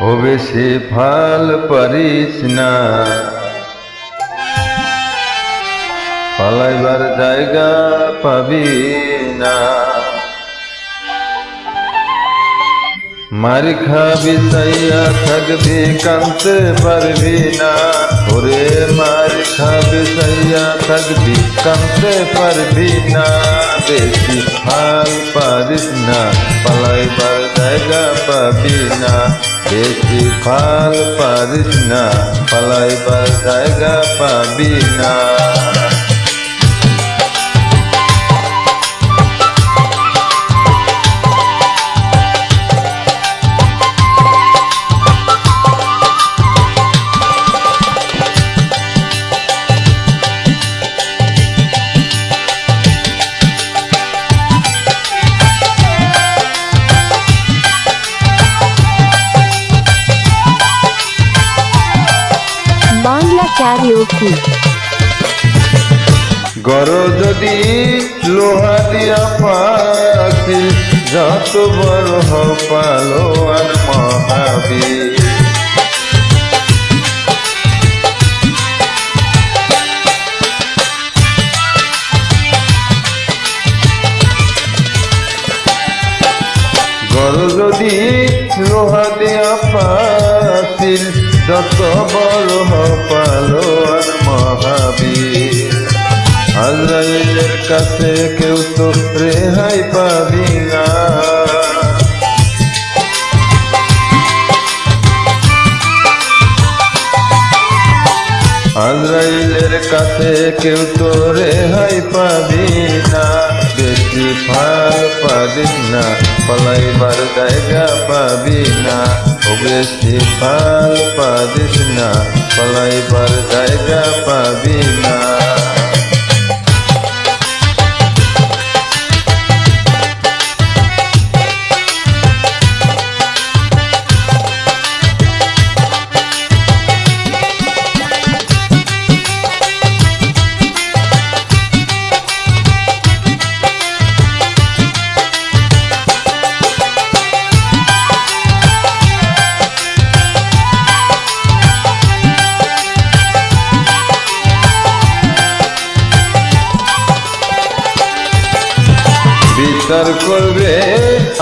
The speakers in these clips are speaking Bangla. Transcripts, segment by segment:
ও বেশি ফাল পারিস না, পালাইবার জায়গা পাবি না। মার খাবি চাইয়া থাকবি, কানতে পারবি না। ওরে মার খাবি চাইয়া থাকবি, কানতে পারবি না। বেশি ফাল পারিস না, পালাইবার জায়গা পাবি না। বেশি ফাল পারিস না, পালাইবার জায়গা পাবি না। বাংলা ক্যারিওকে। গর যদি লোহা দিয়া পাখি, যত বড় হও পালোয়ান মহাবীর। গর যদি লোহা দিয়া পাখি, যত বড় হও পালোয়ান মহাবীর। আজরাইলের কাছে কেউ তো রেহাই পাবি না। আজরাইলের কাছে কেউ তো রেহাই পাবি না। বেশি ফাল পারিস না, পালাইবার জায়গা পাবি না। ও বেশি ফাল পারিস না, পালাইবার জায়গা পাবি না। বিচার করবে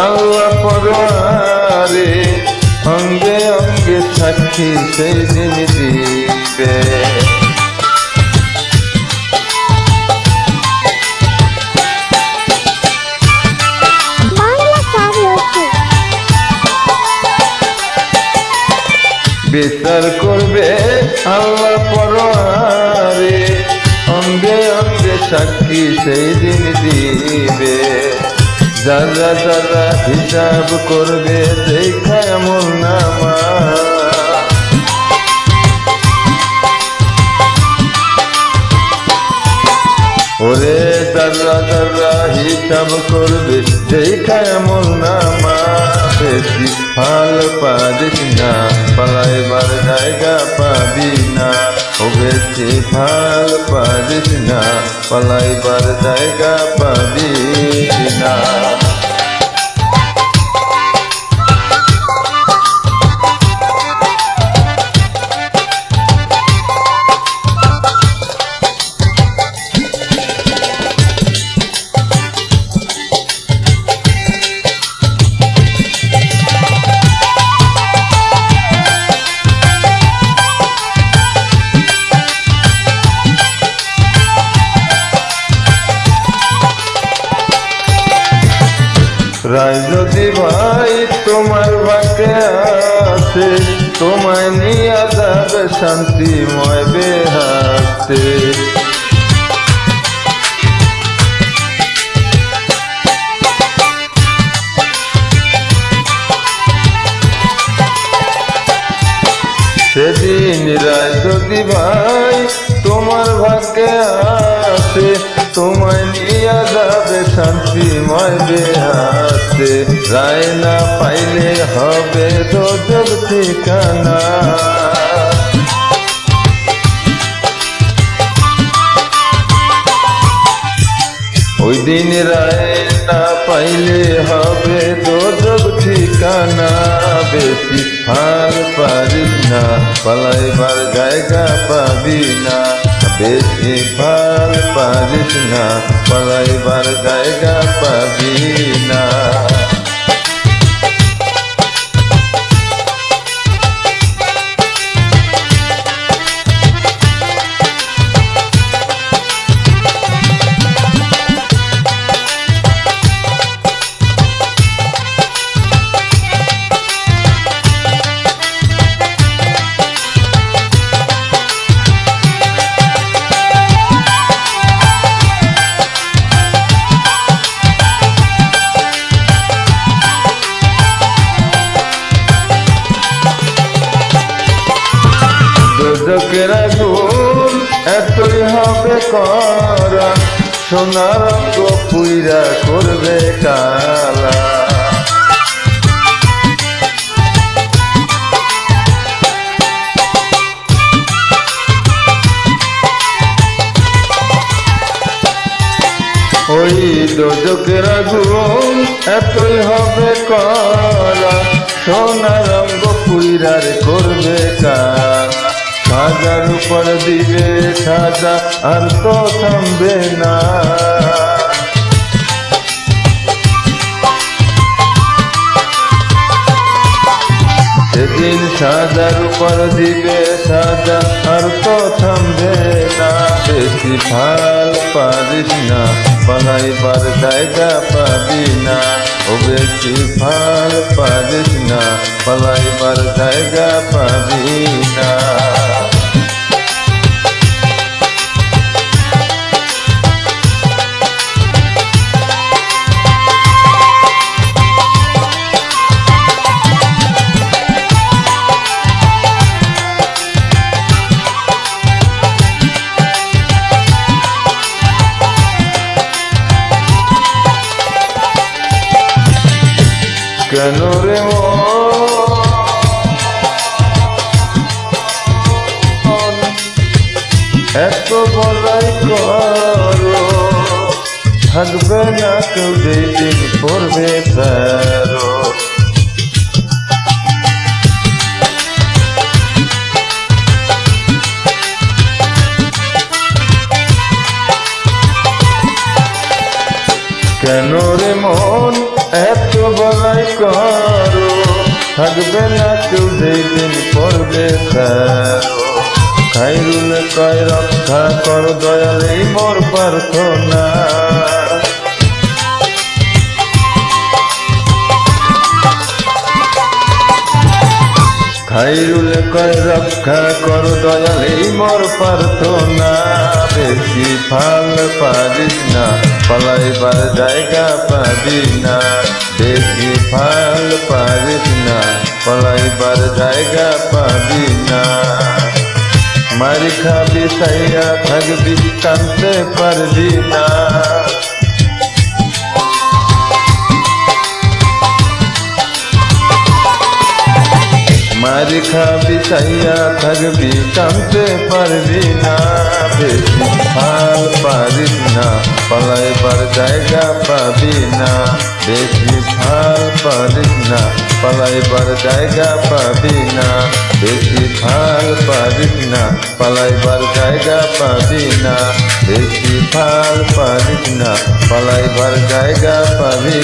আল্লাহ পরওয়ারে, অঙ্গে অঙ্গে সাক্ষী সেই দিন দিবে। বাংলা ক্যারিওকে। বিচার করবে আল্লাহ পরওয়ারে, অঙ্গে অঙ্গে সাক্ষী সেই দিন দিবে। যারা যারা হিসাব করবে দেখা এমন নামা। ওরে যারা যারা হিসাব করবে দেখা এমন নামা। বেশি ফাল পারিস না, পালাইবার জায়গা পাবি না। ও বেশি ফাল পারিস না, পালাইবার জায়গা পাবি না। রায় যদি ভাই তোমার বাকে আছে, তোমায় নিয়ে যাবে শান্তিময় বেহাতে। সেদিন রায় যদি ভাই তোমার ভাগ্যে আছে, তোমায় নিয়ে যাবে শান্তিময় বেহাতে। রায় না পাইলে হবে দোজখ ঠিকানা। ওই দিন রায় না পাইলে হবে দোজখ ঠিকানা। বেশি ফাল না, পালাইবার জায়গা পাবি না। বেশি ভাল পারিস না, পালাইবার জায়গা পাবি না। দোজকের আগুন এতই হবে করা, সোনার রঙ পুইরা করবে কালা। ওই দোজকের আগুন এতই হবে করা, সোনার রঙ পুইরার করবে কালা। সাজার উপর দিবে সাজা আর তো থামবে না, সেদিন সাজার উপর দিবে সাজা আর তো থামবে না। বেশি ভাল পারিস না, পালাইবার জায়গা পাবি না। ও বেশি ভাল পারিস না, পালাইবার জায়গা পাবি না। কেন রে মন এত বড়াই করো, থাকবে না কেউ যেদিন পড়বে ফেরো। কেন রে মন এত বড়াই করো, থাকবে না কেউ যেদিন পড়বে ফেরো। খাইরুল কয় রক্ষা কর দয়াল এই মোর প্রার্থনা। খাইরুল কয় রক্ষা কর দয়াল এই মোর প্রার্থনা। বেশি ভাল পারিস না, পালাইবার জায়গা পাবি না। বেশি ভাল পারিস না, পালাইবার জায়গা পাবি না। মারি খাবি সাইয়া থাকবি, কানতে পারবি না। মারি খাবি সাইয়া থাকবি, কানতে পারবি না। বেশি ভাল পারিস না, পালাইবার জায়গা পাবি না। বেশি ভাল পারিস না, পালাইবার জায়গা পাবি না। বেশি ভাল পারিস না, পালাইবার জায়গা পাবি না। বেশি ভাল পারিস না, পালাইবার জায়গা পাবি।